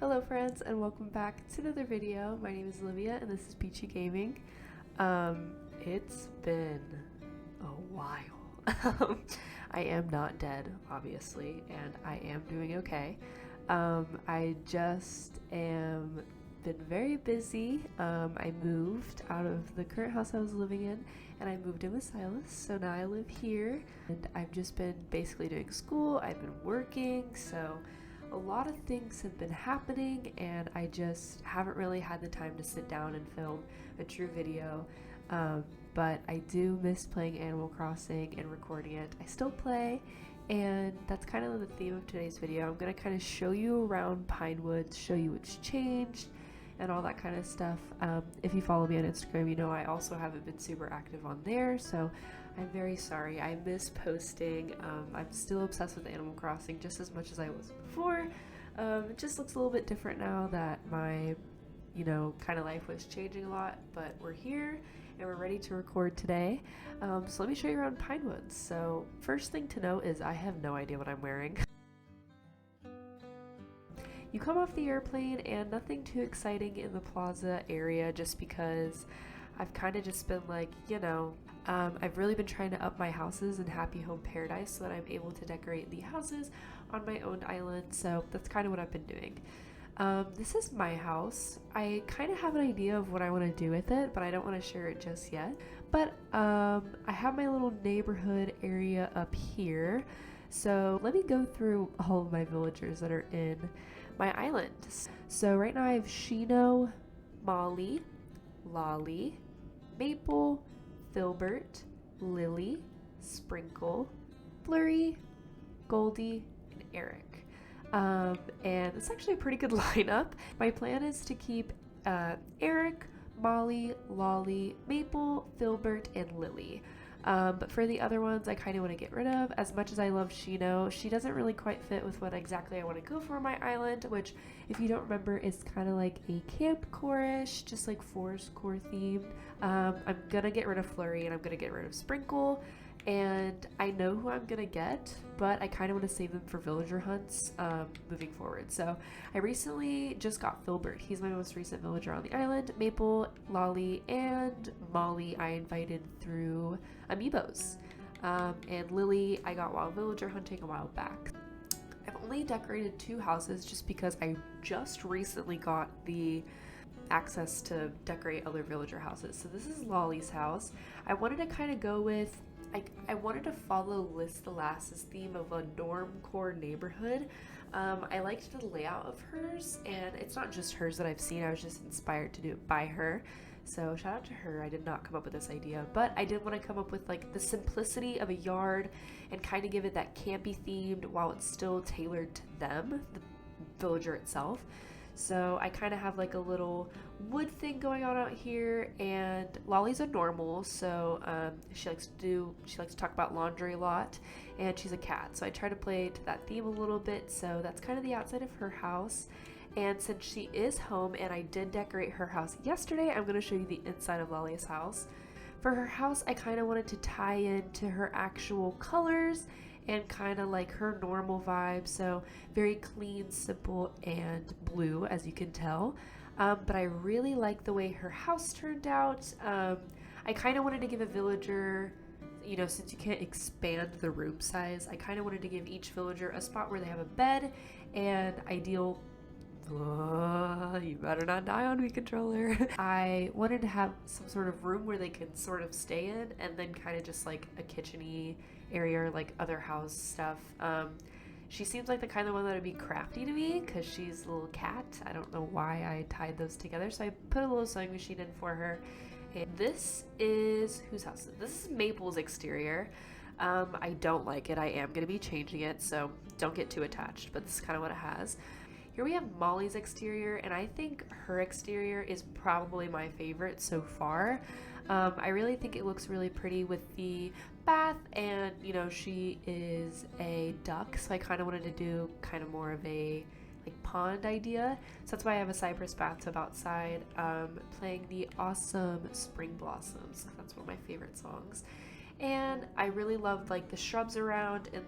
Hello friends and welcome back to another video. My name is Alivia and this is peachygaming. It's been a while. I am not dead, obviously, and I am doing okay. I just am been very busy. I moved out of the current house I was living in and I moved in with Silas, so now I live here and I've just been basically doing school. I've been working, so a lot of things have been happening and I just haven't really had the time to sit down and film a true video. But I do miss playing Animal Crossing and recording it. I still play, and that's kind of the theme of today's video. I'm going to kind of show you around Pinewoods, show you what's changed and all that kind of stuff. If you follow me on Instagram, you know I also haven't been super active on there, so I'm very sorry. I miss posting. I'm still obsessed with Animal Crossing just as much as I was before. It just looks a little bit different now that my, kind of life was changing a lot, but we're here and we're ready to record today. So let me show you around Pinewoods. So first thing to note is I have no idea what I'm wearing. You come off the airplane and nothing too exciting in the plaza area just because I've kind of just been like, I've really been trying to up my houses in Happy Home Paradise so that I'm able to decorate the houses on my own island, so that's kind of what I've been doing. This is my house. I kind of have an idea of what I want to do with it, but I don't want to share it just yet. But I have my little neighborhood area up here, so let me go through all of my villagers that are in my island. So right now I have Shino, Molly, Lolly, Maple, Filbert, Lily, Sprinkle, Flurry, Goldie, and Eric. And it's actually a pretty good lineup. My plan is to keep Eric, Molly, Lolly, Maple, Filbert, and Lily. But for the other ones, I kind of want to get rid of. As much as I love Shino, she doesn't really quite fit with what exactly I want to go for on my island, which, if you don't remember, is kind of like a camp core-ish, just like forest core themed. I'm gonna get rid of Flurry and I'm gonna get rid of Sprinkle, and I know who I'm gonna get, but I kind of want to save them for villager hunts moving forward. So I recently just got Filbert. He's my most recent villager on the island. Maple, Lolly, and Molly I invited through Amiibos. And Lily I got while villager hunting a while back. I've only decorated 2 houses just because I just recently got the access to decorate other villager houses. So this is Lolly's house. I wanted to kind of go with I wanted to follow LISSTHELASS's theme of a normcore neighborhood. I liked the layout of hers, and it's not just hers that I've seen. I was just inspired to do it by her. So shout out to her. I did not come up with this idea, but I did want to come up with like the simplicity of a yard and kind of give it that campy themed while it's still tailored to them, the villager itself. So I kind of have like a little wood thing going on out here, and Lolly's a normal, so she likes to talk about laundry a lot, and she's a cat, so I try to play to that theme a little bit. So that's kind of the outside of her house. And since she is home and I did decorate her house yesterday, I'm going to show you the inside of Lolly's house. For her house, I kind of wanted to tie into her actual colors and kind of like her normal vibe, so very clean, simple, and blue, as you can tell. But I really like the way her house turned out. I kind of wanted to give a villager, since you can't expand the room size, I kind of wanted to give each villager a spot where they have a bed and ideal. You better not die on me, controller. I wanted to have some sort of room where they could sort of stay in, and then kind of just like a kitchen-y area or like other house stuff. She seems like the kind of one that would be crafty to me because she's a little cat. I don't know why I tied those together, so I put a little sewing machine in for her. And this is whose house? This is Maple's exterior. I don't like it. I am going to be changing it, so don't get too attached, but this is kind of what it has. Here we have Molly's exterior, and I think her exterior is probably my favorite so far. I really think it looks really pretty with the bath, and she is a duck, so I kind of wanted to do kind of more of a like pond idea. So that's why I have a cypress bathtub outside, playing the awesome Spring Blossoms. That's one of my favorite songs. And I really loved like the shrubs around, and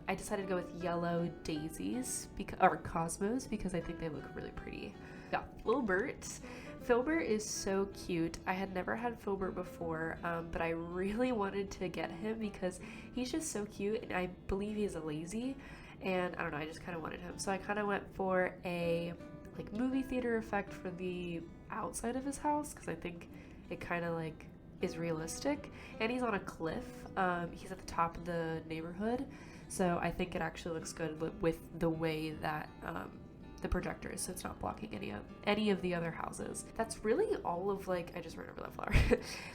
I decided to go with yellow daisies or cosmos because I think they look really pretty. Got filbert. Filbert is so cute. I had never had filbert before, but I really wanted to get him because he's just so cute, and I believe he's a lazy, and I don't know, I just kind of wanted him. So I kind of went for a like movie theater effect for the outside of his house because I think it kind of like is realistic, and he's on a cliff. He's at the top of the neighborhood, so I think it actually looks good with the way that the projector is, so it's not blocking any of the other houses. That's really all of like, I just ran over that flower.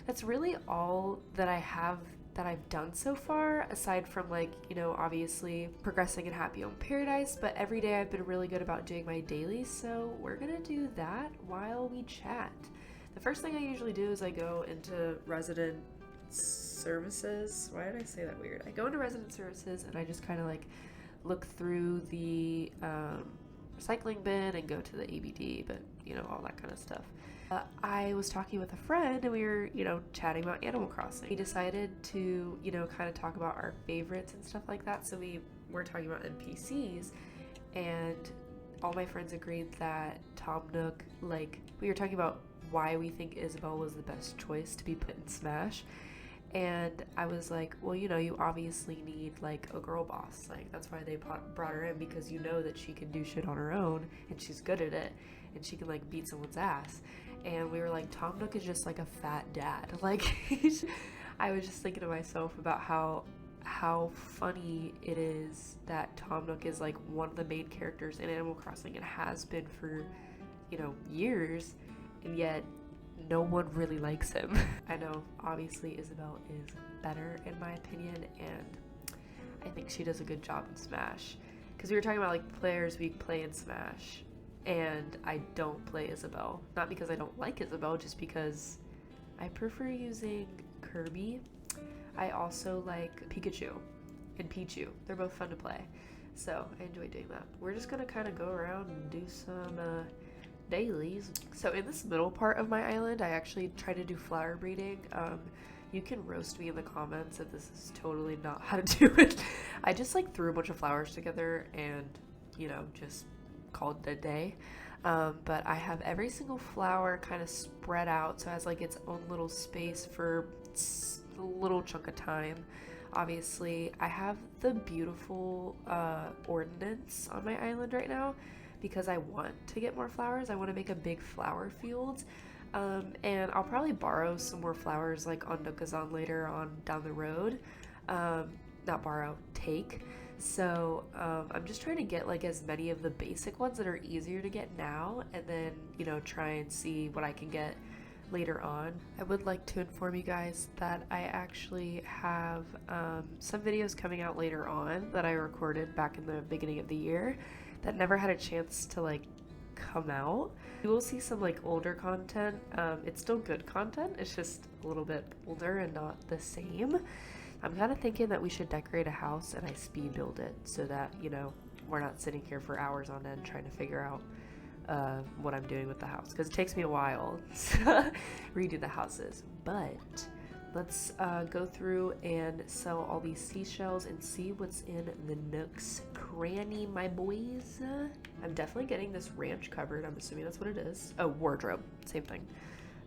That's really all that I have that I've done so far, aside from like, you know, obviously progressing in Happy Home Paradise, but every day I've been really good about doing my dailies, so we're gonna do that while we chat. The first thing I usually do is I go into resident services. Why did I say that weird? I go into resident services and I just kind of like look through the recycling bin and go to the ABD, but you know, all that kind of stuff. I was talking with a friend and we were, you know, chatting about Animal Crossing. We decided to, you know, kind of talk about our favorites and stuff like that. So we were talking about NPCs, and all my friends agreed that Tom Nook, like, we were talking about why we think Isabelle was the best choice to be put in Smash. And I was like, well, you know, you obviously need like a girl boss. Like, that's why they brought her in, because you know that she can do shit on her own and she's good at it and she can like beat someone's ass. And we were like, Tom Nook is just like a fat dad. Like, I was just thinking to myself about how funny it is that Tom Nook is like one of the main characters in Animal Crossing and has been for, you know, years, and yet no one really likes him. I know, obviously, Isabelle is better in my opinion, and I think she does a good job in Smash. Because we were talking about like players we play in Smash, and I don't play Isabelle. Not because I don't like Isabelle, just because I prefer using Kirby. I also like Pikachu and Pichu. They're both fun to play, so I enjoy doing that. We're just gonna kind of go around and do some dailies. So in this middle part of my island, I actually try to do flower breeding. You can roast me in the comments if this is totally not how to do it. I just like threw a bunch of flowers together and, you know, just called it a day. But I have every single flower kind of spread out so it has like its own little space for a little chunk of time. Obviously, I have the beautiful ordinance on my island right now because I want to get more flowers. I want to make a big flower field. And I'll probably borrow some more flowers like on Nookazon later on down the road. Not borrow, take. So I'm just trying to get like as many of the basic ones that are easier to get now, and then, you know, try and see what I can get later on. I would like to inform you guys that I actually have some videos coming out later on that I recorded back in the beginning of the year that never had a chance to like come out. You will see some like older content. It's still good content, it's just a little bit older and not the same. I'm kind of thinking that we should decorate a house and I speed build it so that, you know, we're not sitting here for hours on end trying to figure out what I'm doing with the house, because it takes me a while to redo the houses. But let's go through and sell all these seashells and see what's in the Nook's cranny, my boys. I'm definitely getting this ranch cupboard. I'm assuming that's what it is. Oh, wardrobe, same thing.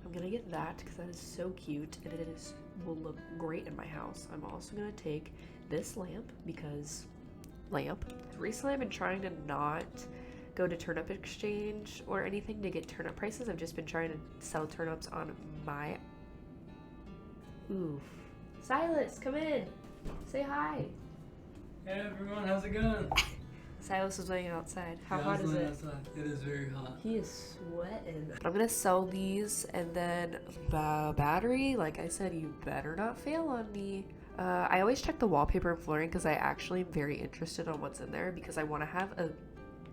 I'm gonna get that because that is so cute and it will look great in my house. I'm also gonna take this lamp because lamp. Recently I've been trying to not go to turnip exchange or anything to get turnip prices. I've just been trying to sell turnips on my... Oof. Silas, come in. Say hi. Hey everyone, how's it going? Silas is laying outside. How hot is it? Outside. It is very hot. He is sweating. I'm gonna sell these, and then battery, like I said, you better not fail on me. I always check the wallpaper and flooring because I actually am very interested on what's in there because I want to have a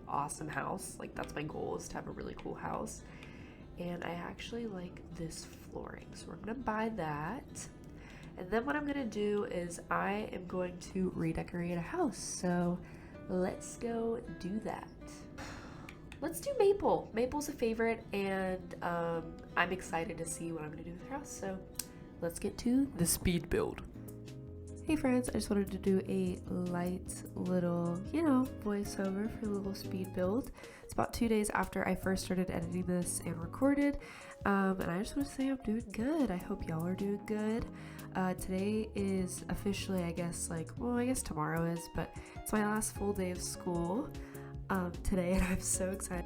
awesome house. Like, that's my goal, is to have a really cool house. And I actually like this flooring, so I'm gonna buy that. And then what I'm gonna do is I am going to redecorate a house, so let's go do that. Let's do Maple. Maple's a favorite, and I'm excited to see what I'm gonna do with her house, so let's get to the speed build. Hey friends, I just wanted to do a light little, voiceover for a little speed build. It's about 2 days after I first started editing this and recorded, and I just want to say I'm doing good. I hope y'all are doing good. Today is officially, I guess tomorrow is, but it's my last full day of school today, and I'm so excited.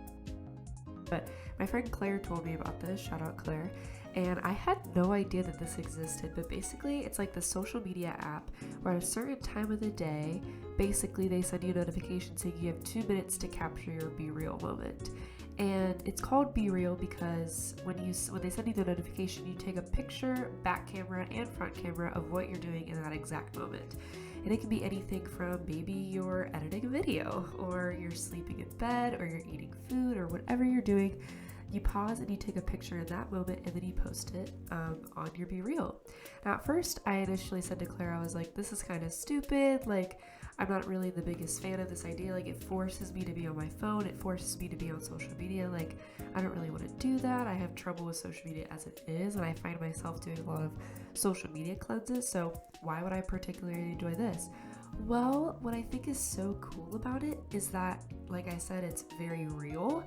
But my friend Claire told me about this, shout out Claire, and I had no idea that this existed, but basically it's like the social media app where at a certain time of the day, basically they send you a notification saying you have 2 minutes to capture your Be Real moment. And it's called Be Real because when they send you the notification, you take a picture, back camera and front camera of what you're doing in that exact moment. And it can be anything from maybe you're editing a video, or you're sleeping in bed, or you're eating food, or whatever you're doing. You pause and you take a picture in that moment, and then you post it on your Be Real. Now at first I initially said to Claire, I was like, this is kind of stupid, like I'm not really the biggest fan of this idea, like it forces me to be on my phone, it forces me to be on social media, like I don't really want to do that. I have trouble with social media as it is, and I find myself doing a lot of social media cleanses, so why would I particularly enjoy this? Well, what I think is so cool about it is that, like I said, it's very real.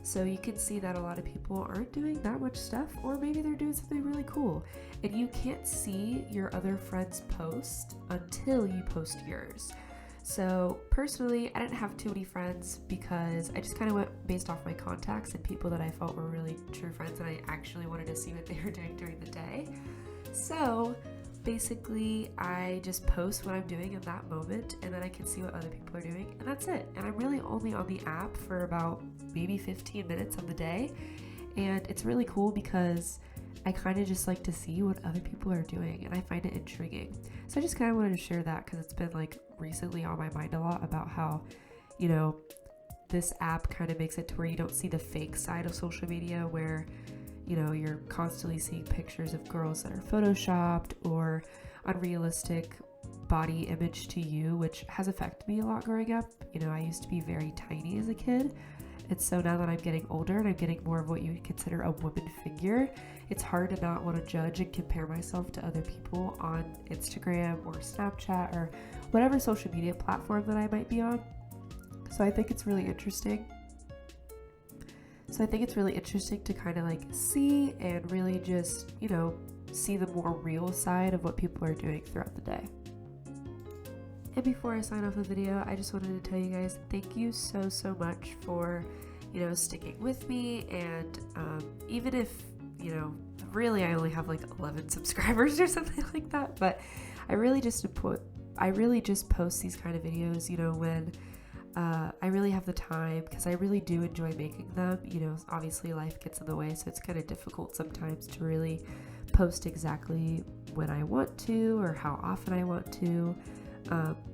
So you can see that a lot of people aren't doing that much stuff, or maybe they're doing something really cool. And you can't see your other friends' post until you post yours. So personally, I didn't have too many friends because I just kind of went based off my contacts and people that I felt were really true friends, and I actually wanted to see what they were doing during the day. So basically, I just post what I'm doing in that moment, and then I can see what other people are doing, and that's it. And I'm really only on the app for about maybe 15 minutes of the day, and it's really cool because I kind of just like to see what other people are doing, and I find it intriguing. So I just kind of wanted to share that because it's been like recently on my mind a lot about how, this app kind of makes it to where you don't see the fake side of social media where you're constantly seeing pictures of girls that are photoshopped or unrealistic body image to you, which has affected me a lot growing up. I used to be very tiny as a kid, and so now that I'm getting older and I'm getting more of what you would consider a woman figure, it's hard to not want to judge and compare myself to other people on Instagram or Snapchat or whatever social media platform that I might be on. So I think it's really interesting. To kind of like see and really just, see the more real side of what people are doing throughout the day. And before I sign off the video, I just wanted to tell you guys thank you so much for, sticking with me. And even if, really I only have like 11 subscribers or something like that, but I really just post these kind of videos, when I really have the time, because I really do enjoy making them. Obviously life gets in the way, so it's kind of difficult sometimes to really post exactly when I want to or how often I want to.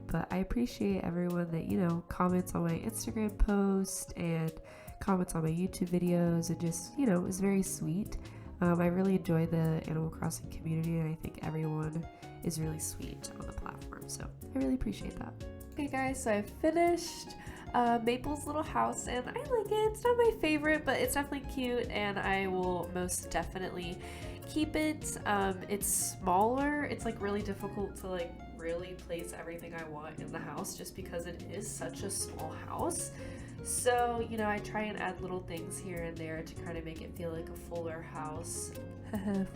But I appreciate everyone that, comments on my Instagram post and comments on my YouTube videos, and just, is very sweet. I really enjoy the Animal Crossing community, and I think everyone is really sweet on the platform, so I really appreciate that. Okay guys, so I finished Maple's little house, and I like it. It's not my favorite, but it's definitely cute, and I will most definitely keep it. It's smaller. It's like really difficult to like really place everything I want in the house just because it is such a small house. So, I try and add little things here and there to kind of make it feel like a fuller house.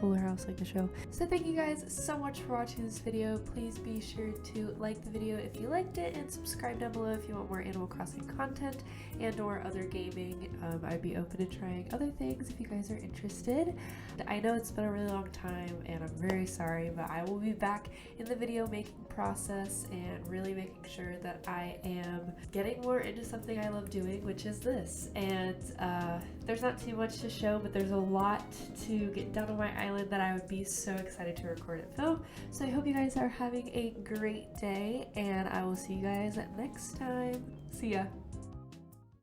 Fuller House, like the show. So thank you guys so much for watching this video. Please be sure to like the video if you liked it, and subscribe down below if you want more Animal Crossing content and or other gaming. I'd be open to trying other things if you guys are interested. I know it's been a really long time, and I'm very sorry, but I will be back in the video making process and really making sure that I am getting more into something I love doing, which is this. And there's not too much to show, but there's a lot to get done on my island that I would be so excited to record and film. So I hope you guys are having a great day, and I will see you guys next time. See ya.